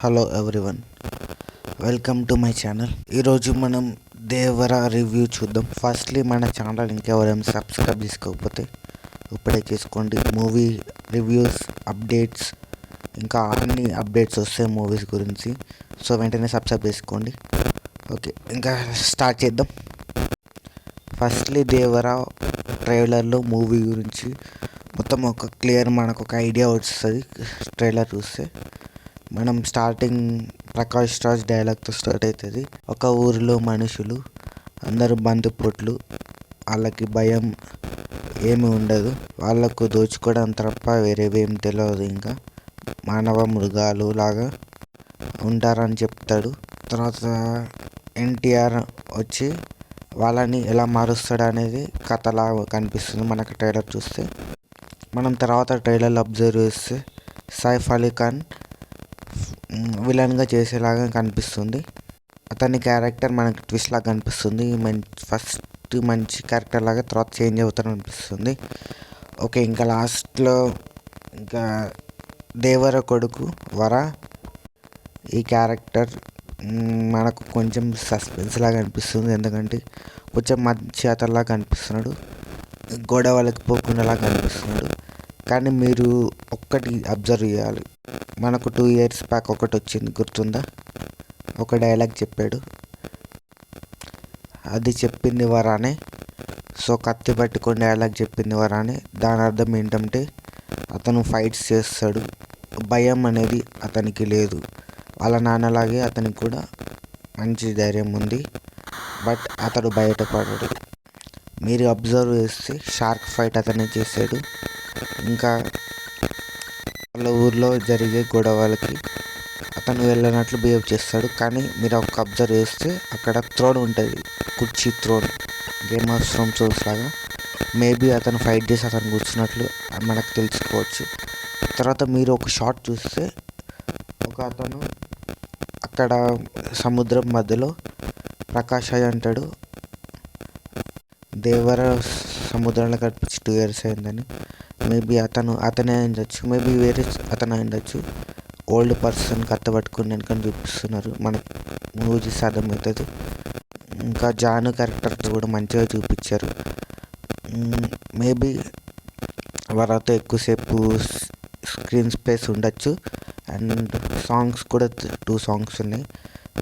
Hello everyone, welcome to my channel. ఈరోజు మనం Devara review చూద్దాం. ఫస్ట్లీ మన ఛానల్ ఇంకెవరైనా సబ్స్క్రైబ్ చేసుకోకపోతే ఇప్పుడే చేసుకోండి. మూవీ రివ్యూస్, అప్డేట్స్, ఇంకా అన్ని అప్డేట్స్ వస్తాయి మూవీస్ గురించి. సో వెంటనే సబ్స్క్రైబ్ చేసుకోండి. ఓకే, ఇంకా స్టార్ట్ చేద్దాం. ఫస్ట్లీ దేవరా ట్రైలర్లో మూవీ గురించి మొత్తం మనకు ఒక ఐడియా వస్తుంది. ట్రైలర్ చూస్తే మనం స్టార్టింగ్ ప్రకాష్ రాజ్ డైలాగ్తో స్టార్ట్ అవుతుంది. ఒక ఊరిలో మనుషులు అందరూ బందిపోట్లు, వాళ్ళకి భయం ఏమి ఉండదు, వాళ్ళకు దోచుకోవడం తప్ప వేరేవేం తెలియదు, ఇంకా మానవ మృగాలు లాగా ఉంటారని చెప్తాడు. తర్వాత ఎన్టీఆర్ వచ్చి వాళ్ళని ఎలా మారుస్తాడు అనేది కథలా కనిపిస్తుంది మనకు ట్రైలర్ చూస్తే. మనం తర్వాత ట్రైలర్లో అబ్జర్వ్ చేస్తే సైఫ్ అలీ ఖాన్ విలన్గా చేసేలాగా కనిపిస్తుంది. అతని క్యారెక్టర్ మనకి ట్విస్ట్ లాగా కనిపిస్తుంది. ఫస్ట్ మంచి క్యారెక్టర్ లాగా తర్వాత చేంజ్ అవుతారని అనిపిస్తుంది. ఓకే, ఇంకా లాస్ట్లో ఇంకా దేవర కొడుకు వర, ఈ క్యారెక్టర్ మనకు కొంచెం సస్పెన్స్ లాగా అనిపిస్తుంది. ఎందుకంటే కొంచెం మంచి అతనిలాగా కనిపిస్తున్నాడు, గొడవలకు పోకుండా కనిపిస్తున్నాడు. కానీ మీరు ఒక్కటి అబ్జర్వ్ చేయాలి, మనకు 2 years బ్యాక్ ఒకటి వచ్చింది గుర్తుందా? ఒక డైలాగ్ చెప్పాడు, అది చెప్పింది వరానే. సో కత్తి పట్టుకొని డైలాగ్ చెప్పింది వరానే. దాని అర్థం ఏంటంటే అతను ఫైట్స్ చేస్తాడు, భయం అనేది అతనికి లేదు. వాళ్ళ నాన్నలాగే అతనికి కూడా మంచి ధైర్యం ఉంది, బట్ అతడు బయటపడడు. మీరు అబ్జర్వ్ చేస్తే షార్క్ ఫైట్ అతనే చేశాడు. ఇంకా వాళ్ళ ఊర్లో జరిగే గొడవలకి అతను వెళ్ళినట్లు బిహేవ్ చేస్తాడు. కానీ మీరు ఒక అబ్జర్వ్ చేస్తే అక్కడ థ్రోన్ ఉంటుంది, కుర్చీ థ్రోన్, గేమ్ ఆఫ్ థ్రోన్స్ లాగా. మేబీ అతను ఫైట్ చేసి అతను కూర్చున్నట్లు మనకు తెలుసుకోవచ్చు. తర్వాత మీరు ఒక షాట్ చూస్తే ఒక అతను అక్కడ సముద్రం మధ్యలో ప్రకాష్ అయ్య అంటాడు, దేవర సముద్రంలో కనిపించి 2 years అయిందని. మేబీ అతనే అయిండొచ్చు, మేబీ వేరే అతను అయిండొచ్చు. ఓల్డ్ పర్సన్ కత్తి పట్టుకుని వెనకని చూపిస్తున్నారు, మనకు మూవీ చూసి అర్థమవుతుంది. ఇంకా జాను క్యారెక్టర్ కూడా మంచిగా చూపించారు. మేబీ వరతో ఎక్కువసేపు స్క్రీన్ స్పేస్ ఉండొచ్చు. అండ్ సాంగ్స్ కూడా 2 songs ఉన్నాయి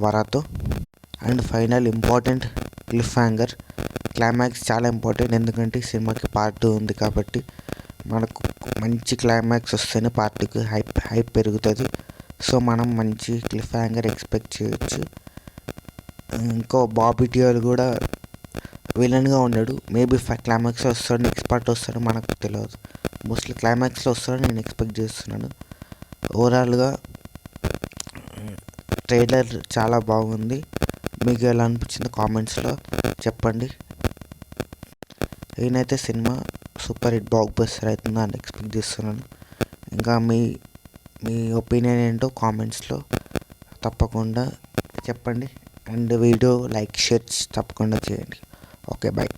వరతో. And final important cliffhanger, climax చాలా ఇంపార్టెంట్. ఎందుకంటే సినిమాకి పార్ట్ 2 ఉంది కాబట్టి మనకు మంచి క్లైమాక్స్ వస్తేనే పార్ట్ 2కి హైప్ పెరుగుతుంది. సో మనం మంచి క్లిఫ్ హ్యాంగర్ ఎక్స్పెక్ట్ చేయొచ్చు. ఇంకో బాబీ డియోల్ కూడా విలన్గా ఉన్నాడు. మేబీ క్లైమాక్స్లో వస్తాడు, నెక్స్ట్ పార్ట్ వస్తాడు మనకు తెలియదు. మోస్ట్లీ క్లైమాక్స్లో వస్తాడని నేను ఎక్స్పెక్ట్ చేస్తున్నాను. ఓవరాల్గా ట్రైలర్ చాలా బాగుంది. మీకు ఎలా అనిపించిందో కామెంట్స్లో చెప్పండి. నేనైతే cinema super hit block buster అవుతుందా అని ఎక్స్పెక్ట్ చేస్తున్నాను. ఇంకా మీ ఒపీనియన్ ఏంటో కామెంట్స్లో తప్పకుండా చెప్పండి. అండ్ వీడియో లైక్, షేర్ తప్పకుండా చేయండి. Okay, bye.